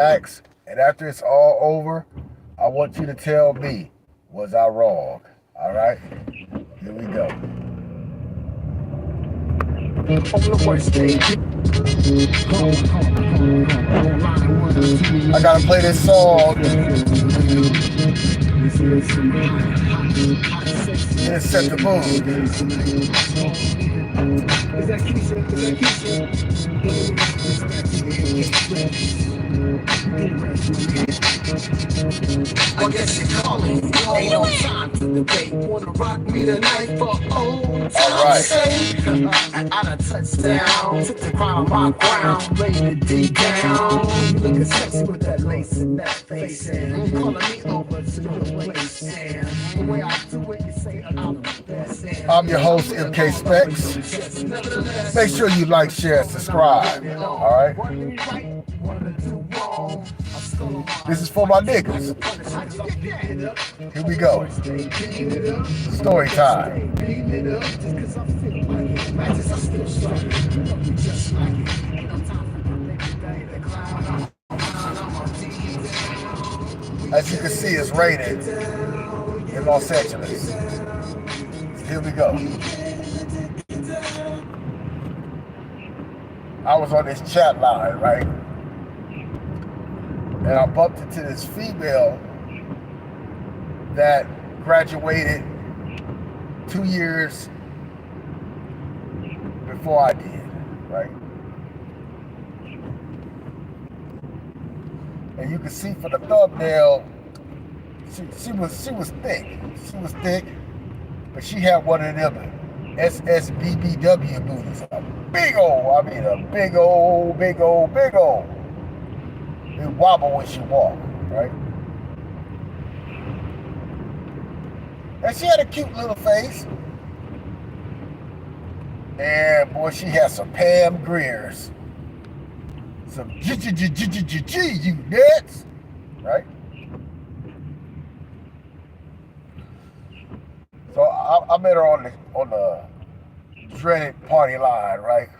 relax, and after it's all over, I want you to tell me, was I wrong? All right? Here we go. I gotta play this song. Then set the mood. I guess you call it. Ain't no time to debate. Wanna rock me tonight for old time's sake? I done touchdown, took the crown on my ground, laid it deep down. Looking sexy with that lace and that face, and calling me over to the waist. And the way I do it, you say I'm the best. I'm your host, MK Specs. Make sure you like, share, subscribe. All right? This is for my niggas. Here we go. Story time. As you can see, it's raining in Los Angeles. Here we go. I was on this chat line, right? And I bumped into this female that graduated 2 years before I did, right? And you can see from the thumbnail, she was thick. She was thick, but she had one of them SSBBW booties. A big old, big old. It wobble when she walked, right? And she had a cute little face. And boy, she had some Pam Greers. Some you nuts, right? So I met her on the dreaded party line, right?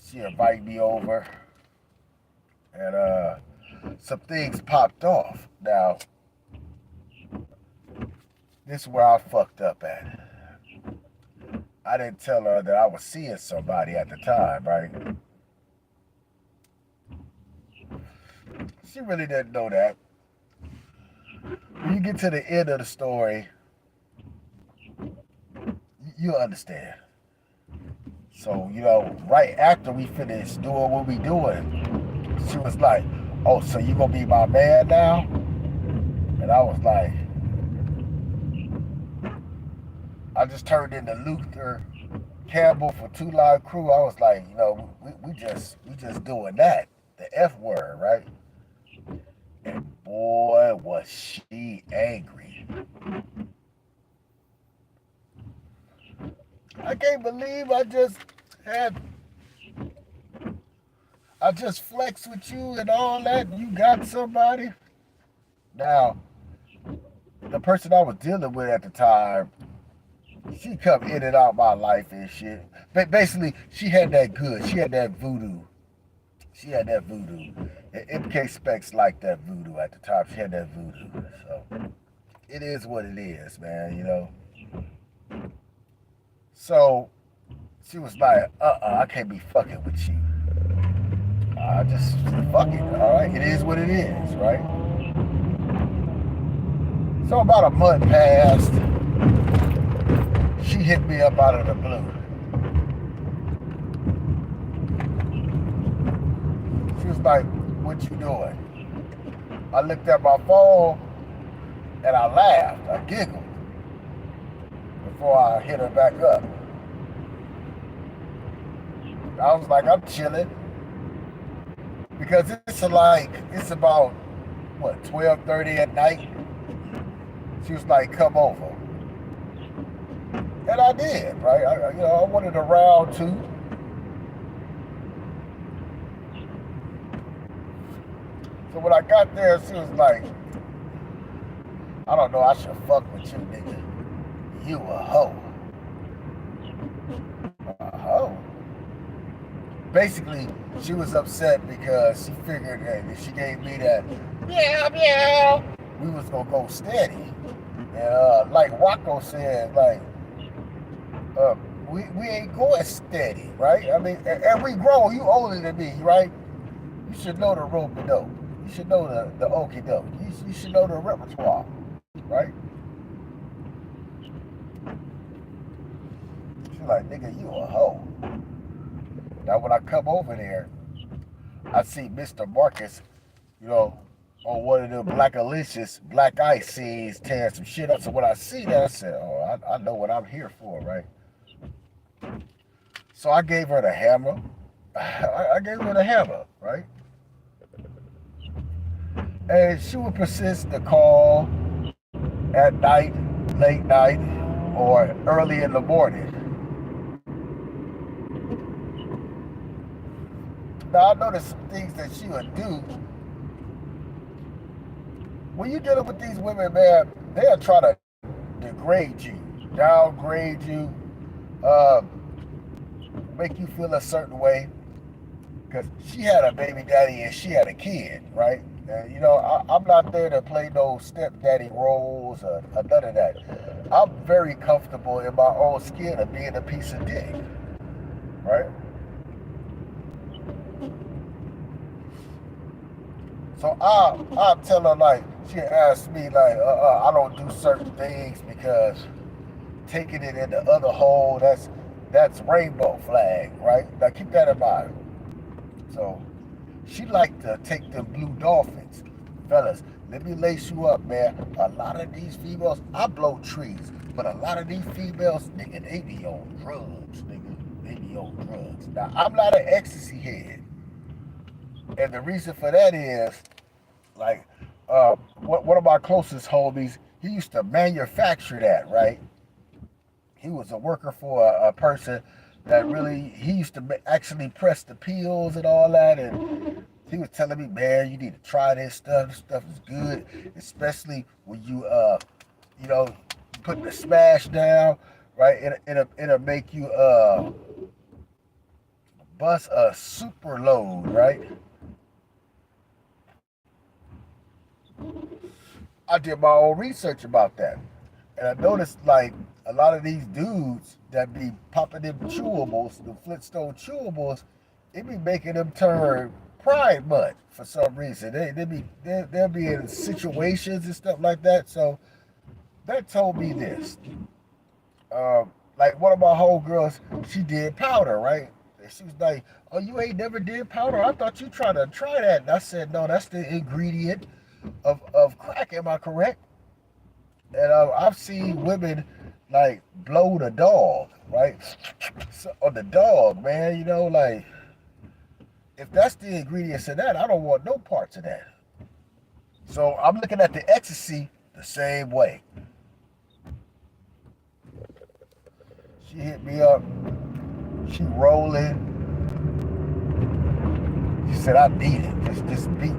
She invited me over, and some things popped off. Now, this is where I fucked up at. I didn't tell her that I was seeing somebody at the time, right? She really didn't know that. When you get to the end of the story, you'll understand. So, right after we finished doing what we doing, she was like, "Oh, so you gonna be my man now?" And I was like, I just turned into Luther Campbell for Two Live Crew. I was like, we just doing that, the F word, right? And boy, was she angry. I can't believe I just flexed with you and all that. You got somebody. Now, the person I was dealing with at the time, she come in and out my life and shit. But basically, she had that good. She had that voodoo. And MK Specs liked that voodoo at the time. She had that voodoo. So, it is what it is, man, So, she was like, I can't be fucking with you. I just, fuck it, all right? It is what it is, right? So, about a month passed. She hit me up out of the blue. She was like, "What you doing?" I looked at my phone and I laughed. I giggled before I hit her back up. I was like, "I'm chilling." Because it's about, 12:30 at night. She was like, "Come over." And I did, right? I wanted a round two. So when I got there, she was like, "I don't know, I should fuck with you, nigga. You a hoe." A hoe? basically, she was upset because she figured that if she gave me that meow meow, we was gonna go steady. And like Rocco said, like uh, we ain't going steady, right? I mean, and we grow. You older than me, right? You should know the rope a dope. You should know the okie doke. You should know the repertoire, right? She's like, nigga, you a hoe. Now when I come over there, I see Mr. Marcus, you know, on one of them Black Alicious Black Ice scenes tearing some shit up. So when I see that, I said, oh, I know what I'm here for, right? So I gave her the hammer. I gave her the hammer, right? And she would persist to call at night, late night, or early in the morning. Now I noticed some things that she would do. When you're dealing with these women, man, they'll try to degrade you, downgrade you, make you feel a certain way. Because she had a baby daddy and she had a kid, right? And, you know, I'm not there to play no stepdaddy roles or none of that. I'm very comfortable in my own skin of being a piece of dick, right? So I'll tell her, like, she asked me, like, I don't do certain things because taking it in the other hole, that's rainbow flag, right? Now keep that in mind. So she liked to take them blue dolphins. Fellas, let me lace you up, man. A lot of these females, I blow trees, but a lot of these females, nigga, they be on drugs, nigga. They be on drugs. Now, I'm not an ecstasy head. And the reason for that is, like, one of my closest homies, he used to manufacture that, right? He was a worker for a person that really, he used to actually press the peels and all that. And he was telling me, man, you need to try this stuff. This stuff is good, especially when you, you know, put the smash down, right? It'll make you bust a super load, right? I did my own research about that. And I noticed, like, a lot of these dudes that be popping them chewables, the Flintstone chewables, it be making them turn pride mud for some reason. They'll be in situations and stuff like that. So that told me this. Like one of my homegirls, she did powder, right? And she was like, oh, you ain't never did powder? I thought you tried to try that. And I said, no, that's the ingredient of crack. Am I correct? And I've seen women like blow the dog, right? So, on the dog, man, you know, like, if that's the ingredients in that, I don't want no parts of that. So I'm looking at the ecstasy the same way. She hit me up. She rolling. She said, I need it. Just beat.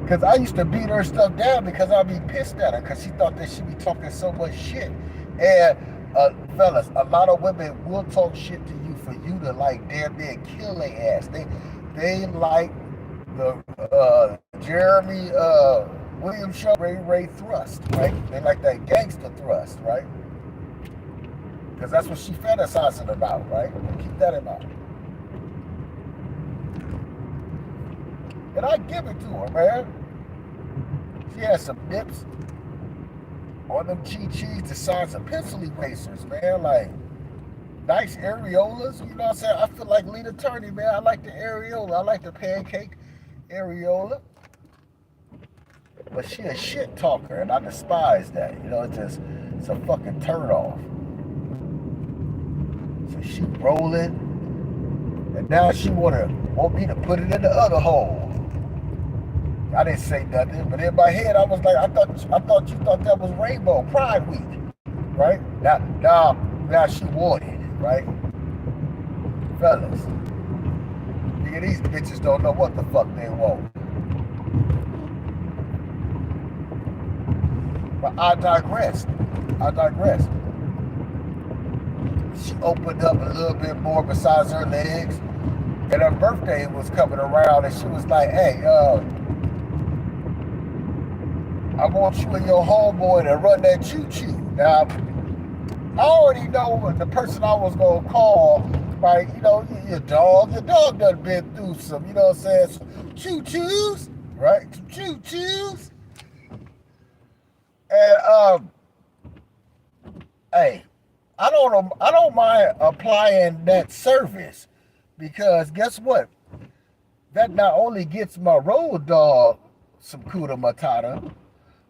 Because I used to beat her stuff down because I'd be pissed at her because she thought that she be talking so much shit. And fellas, a lot of women will talk shit to you for you to, like, damn near kill their ass. They like the Jeremy Williams show, Ray thrust, right? They like that gangster thrust, right? Because that's what she fantasizing about, right? Keep that in mind. And I give it to her, man. She has some nips on them chi-chis the size of pencil erasers, man. Like, nice areolas, you know what I'm saying? I feel like Lena Turney, man. I like the areola. I like the pancake areola. But she a shit talker, and I despise that. You know, it's a fucking turn off. So she rolling, and now she want me to put it in the other hole. I didn't say nothing, but in my head I was like, I thought you thought that was Rainbow Pride Week, right? Now she wanted, right? Fellas, nigga, these bitches don't know what the fuck they want. But I digress. She opened up a little bit more besides her legs. and her birthday was coming around, and she was like, "Hey, I want you and your homeboy to run that choo-choo." Now, I already know the person I was gonna call, right? You know, your dog done been through some, you know what I'm saying, some choo-choos, right? Some choo-choos. And hey, I don't mind applying that service because guess what? That not only gets my road dog some kuda matata,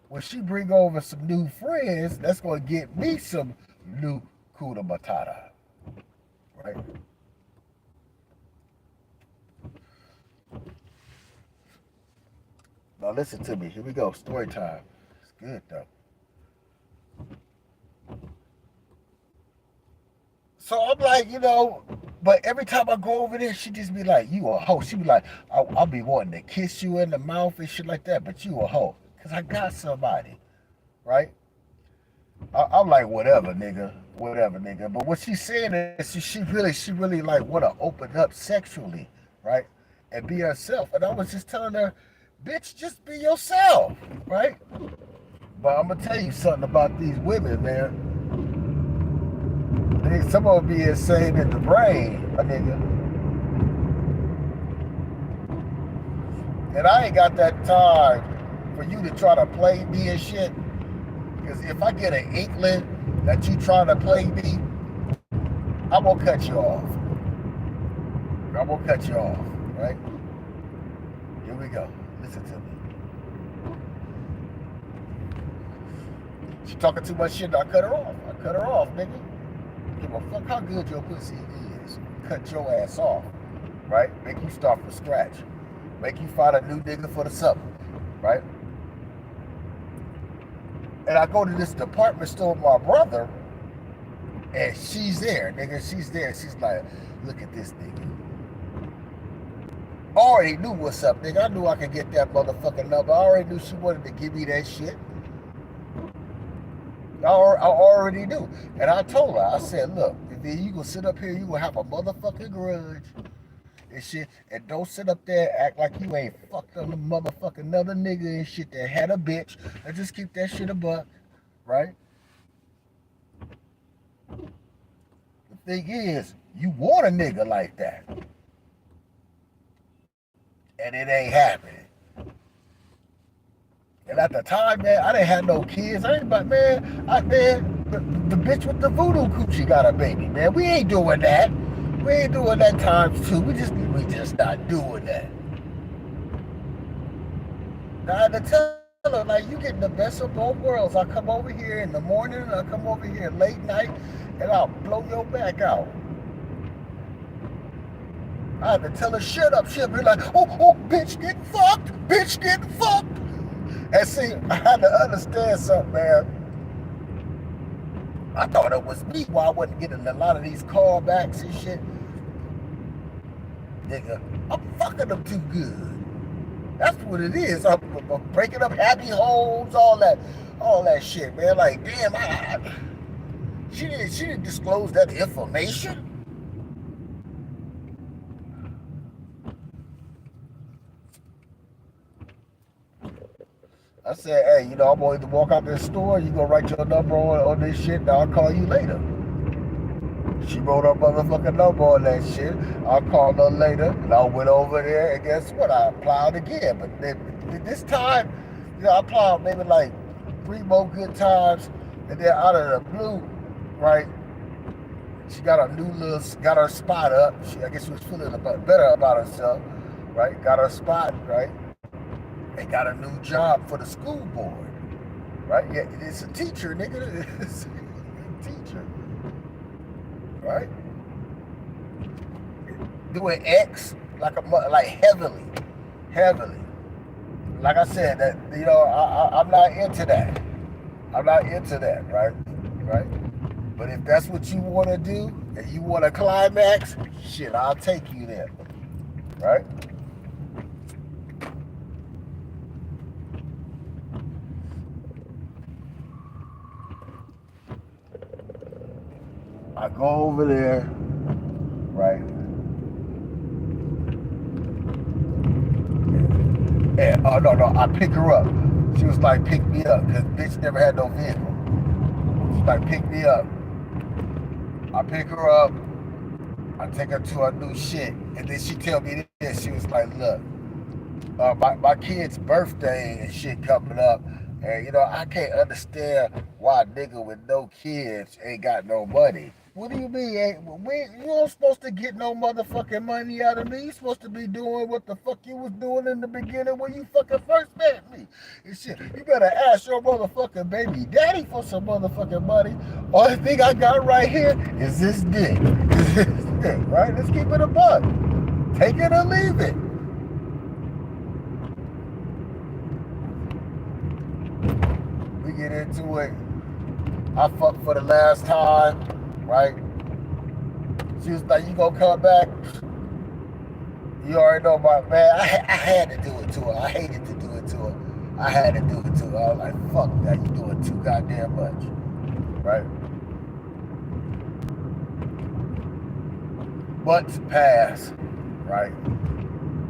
when she bring over some new friends, that's gonna get me some new kuda matata, right? Now listen to me. Here we go. Story time. It's good though. So I'm like, you know, but every time I go over there, she just be like, "You a hoe." She be like, "I'll be wanting to kiss you in the mouth and shit like that, but you a hoe, cause I got somebody, right?" I'm like, whatever, nigga. But what she's saying is she really like want to open up sexually, right, and be herself. And I was just telling her, bitch, just be yourself, right? But I'm gonna tell you something about these women, man. Some of them be insane in the brain, a nigga. And I ain't got that time for you to try to play me and shit. Because if I get an inkling that you trying to play me, I'm gonna cut you off. I'm gonna cut you off, right? Here we go. Listen to me. She talking too much shit, I cut her off. I cut her off, nigga. Give a fuck how good your pussy is. Cut your ass off, right? Make you start from scratch. Make you find a new nigga for the summer, right? And I go to this department store with my brother, and she's there, nigga. She's there. She's like, look at this nigga. I already knew what's up, nigga. I knew I could get that motherfucking number. I already knew she wanted to give me that shit. I already knew. And I told her, I said, look, if you gonna sit up here, you gonna have a motherfucking grudge and shit. And don't sit up there and act like you ain't fucked on the motherfucking another nigga and shit that had a bitch. And just keep that shit a buck, right? The thing is, you want a nigga like that. And it ain't happening. And at the time, man, I didn't have no kids. I ain't about, man, the bitch with the voodoo coochie got a baby, man. We ain't doing that. We ain't doing that times two. We just not doing that. Now I had to tell her, like, you getting the best of both worlds. I come over here in the morning, and I come over here late night, and I'll blow your back out. I had to tell her, shut up. She'll be like, oh, bitch getting fucked. Bitch getting fucked. And see, I had to understand something, man. I thought it was me why I wasn't getting a lot of these callbacks and shit. Nigga, I'm fucking them too good. That's what it is. I'm breaking up happy homes, all that shit, man. Like, damn, she didn't disclose that information. I said, hey, you know, I'm going to walk out this store. You gonna write your number on this shit, and I'll call you later. She wrote her motherfucking number on that shit. I called her later, and I went over there, and guess what? I applied again. But this time, you know, I applied maybe like 3 more good times, and then out of the blue, right? She got her spot up. I guess she was feeling better about herself, right? Got her spot, right? And got a new job for the school board, right? Yeah, it's a teacher, nigga. It's a teacher, right? Doing X like heavily. Like I said, that you know, I'm not into that. I'm not into that, right? Right? But if that's what you want to do and you want to climax, shit, I'll take you there, right? I go over there, right? no, I pick her up. She was like, pick me up, because bitch never had no vehicle. She's like, pick me up. I pick her up. I take her to her new shit. And then she tell me this. She was like, look, my kid's birthday and shit coming up. And, you know, I can't understand why a nigga with no kids ain't got no money. What do you mean? You ain't supposed to get no motherfucking money out of me. You supposed to be doing what the fuck you was doing in the beginning when you fucking first met me. And shit, you better ask your motherfucking baby daddy for some motherfucking money. Only thing I got right here is this dick. Is this dick, right? Let's keep it a buck. Take it or leave it. We get into it. I fucked for the last time, right? She was like, you gonna come back? You already know about, man, I had to do it to her. I hated to do it to her. I had to do it to her. I was like, fuck that, you doing too goddamn much, right? Months pass, right?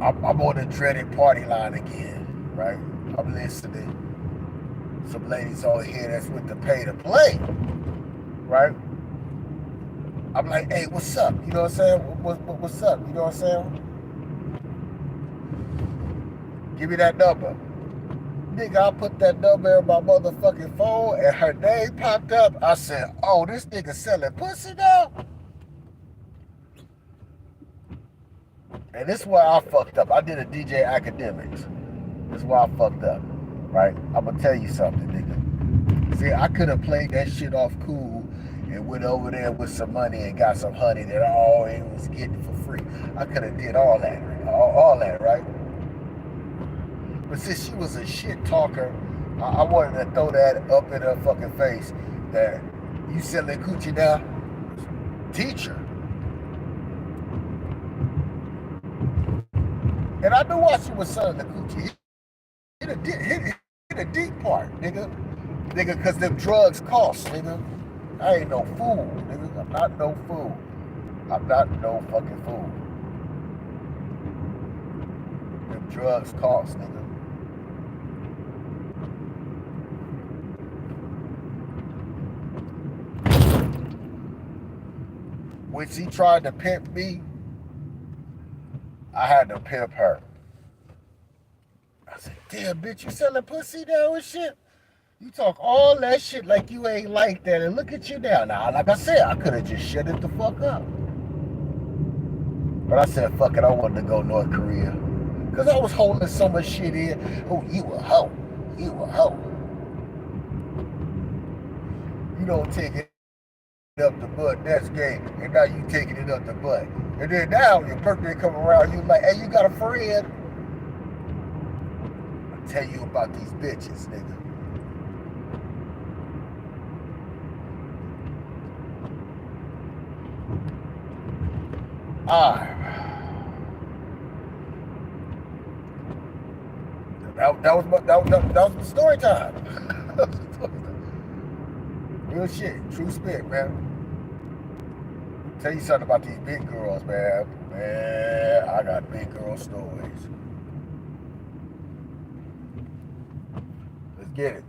I'm on the dreaded party line again, right? I'm listening. Some ladies over here that's with the pay to play, right? I'm like, hey, what's up? You know what I'm saying? What's up? You know what I'm saying? Give me that number. Nigga, I put that number in my motherfucking phone and her name popped up. I said, oh, this nigga selling pussy now? And this is where I fucked up. I did a DJ academics. This is where I fucked up, right? I'm gonna tell you something, nigga. See, I could have played that shit off cool and went over there with some money and got some honey that I always was getting for free. I could have did all that, all that, right? But since she was a shit talker, I wanted to throw that up in her fucking face that you selling coochie now? Teacher. And I knew why she was selling the coochie. Hit the deep part, nigga. Nigga, because them drugs cost, nigga. I ain't no fool, nigga. I'm not no fool. I'm not no fucking fool. Them drugs cost, nigga. When she tried to pimp me, I had to pimp her. I said, damn, bitch, you selling pussy now and shit? You talk all that shit like you ain't like that, and look at you now. Now, like I said, I could have just shut it the fuck up. But I said, fuck it, I wanted to go North Korea. Because I was holding so much shit in. Oh, you a hoe. You a hoe. You don't take it up the butt, that's gay. And now you taking it up the butt. And then now your birthday come around, you like, hey, you got a friend? I'll tell you about these bitches, nigga. That was my story time. Real shit, true spit, man. Tell you something about these big girls, man. Man, I got big girl stories. Let's get it.